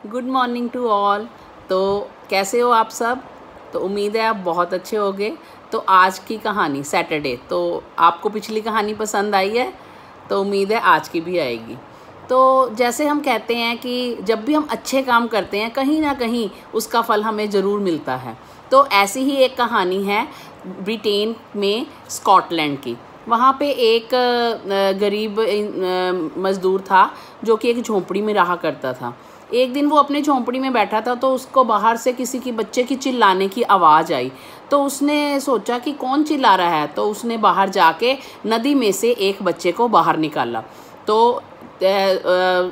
Good morning to all. तो कैसे हो आप सब? तो उम्मीद है आप बहुत अच्छे होंगे। तो आज की कहानी सैटरडे, तो आपको पिछली कहानी पसंद आई है तो उम्मीद है आज की भी आएगी। तो जैसे हम कहते हैं कि जब भी हम अच्छे काम करते हैं कहीं ना कहीं उसका फल हमें ज़रूर मिलता है। तो ऐसी ही एक कहानी है ब्रिटेन में स्कॉटलैंड की। वहाँ पे एक गरीब मज़दूर था जो कि एक झोंपड़ी में रहा करता था। एक दिन वो अपने झोंपड़ी में बैठा था तो उसको बाहर से किसी की बच्चे की चिल्लाने की आवाज़ आई। तो उसने सोचा कि कौन चिल्ला रहा है, तो उसने बाहर जाके नदी में से एक बच्चे को बाहर निकाला। तो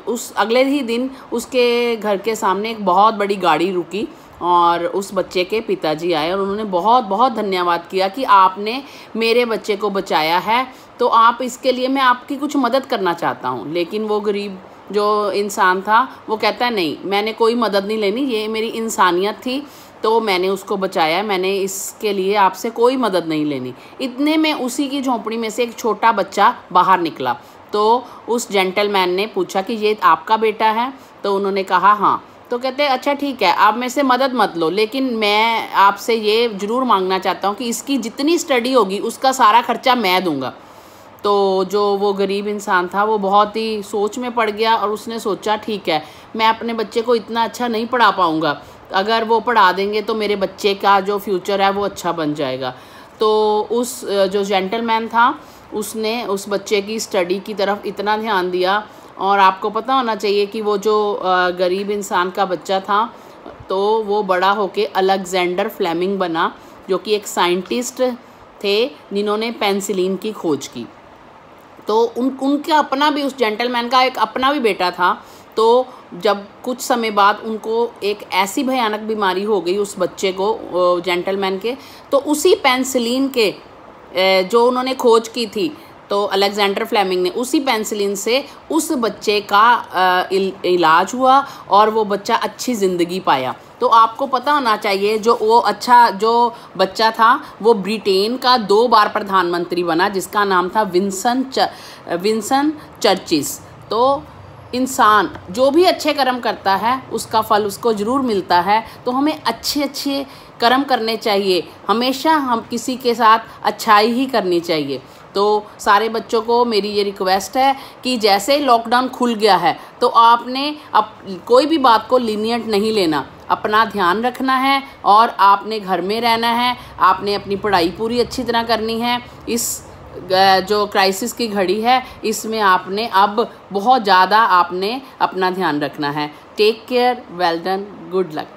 उस अगले ही दिन उसके घर के सामने एक बहुत बड़ी गाड़ी रुकी और उस बच्चे के पिताजी आए और उन्होंने बहुत बहुत धन्यवाद किया कि आपने मेरे बच्चे को बचाया है, तो आप इसके लिए मैं आपकी कुछ मदद करना चाहता हूँ। लेकिन वो गरीब जो इंसान था वो कहता है नहीं, मैंने कोई मदद नहीं लेनी, ये मेरी इंसानियत थी तो मैंने उसको बचाया, मैंने इसके लिए आपसे कोई मदद नहीं लेनी। इतने में उसी की झोंपड़ी में से एक छोटा बच्चा बाहर निकला। तो उस जेंटलमैन ने पूछा कि ये आपका बेटा है? तो उन्होंने कहा हाँ। तो कहते हैं अच्छा ठीक है, आप मेरे से मदद मत लो, लेकिन मैं आपसे ये ज़रूर मांगना चाहता हूँ कि इसकी जितनी स्टडी होगी उसका सारा खर्चा मैं दूँगा। तो जो वो गरीब इंसान था वो बहुत ही सोच में पड़ गया और उसने सोचा ठीक है, मैं अपने बच्चे को इतना अच्छा नहीं पढ़ा पाऊँगा, अगर वो पढ़ा देंगे तो मेरे बच्चे का जो फ्यूचर है वो अच्छा बन जाएगा। तो उस जो जेंटलमैन था उसने उस बच्चे की स्टडी की तरफ इतना ध्यान दिया। और आपको पता होना चाहिए कि वो जो गरीब इंसान का बच्चा था तो वो बड़ा होके अलेक्जेंडर फ्लेमिंग बना, जो कि एक साइंटिस्ट थे जिन्होंने पेनिसिलिन की खोज की। तो उनका अपना भी, उस जेंटलमैन का एक अपना भी बेटा था। तो जब कुछ समय बाद उनको एक ऐसी भयानक बीमारी हो गई उस बच्चे को, जेंटलमैन के, तो उसी पेनिसिलिन के जो उन्होंने खोज की थी, तो अलेक्जेंडर फ्लेमिंग ने, उसी पेनिसिलिन से उस बच्चे का इलाज हुआ और वो बच्चा अच्छी ज़िंदगी पाया। तो आपको पता होना चाहिए जो बच्चा था वो ब्रिटेन का 2 बार प्रधानमंत्री बना, जिसका नाम था विंसन चर्चिल। तो इंसान जो भी अच्छे कर्म करता है उसका फल उसको ज़रूर मिलता है। तो हमें अच्छे कर्म करने चाहिए, हमेशा हम किसी के साथ अच्छाई ही करनी चाहिए। तो सारे बच्चों को मेरी ये रिक्वेस्ट है कि जैसे लॉकडाउन खुल गया है तो आपने कोई भी बात को लीनिएंट नहीं लेना, अपना ध्यान रखना है और आपने घर में रहना है, आपने अपनी पढ़ाई पूरी अच्छी तरह करनी है। इस जो क्राइसिस की घड़ी है इसमें आपने अब बहुत ज़्यादा आपने अपना ध्यान रखना है। Take care, well done, good luck.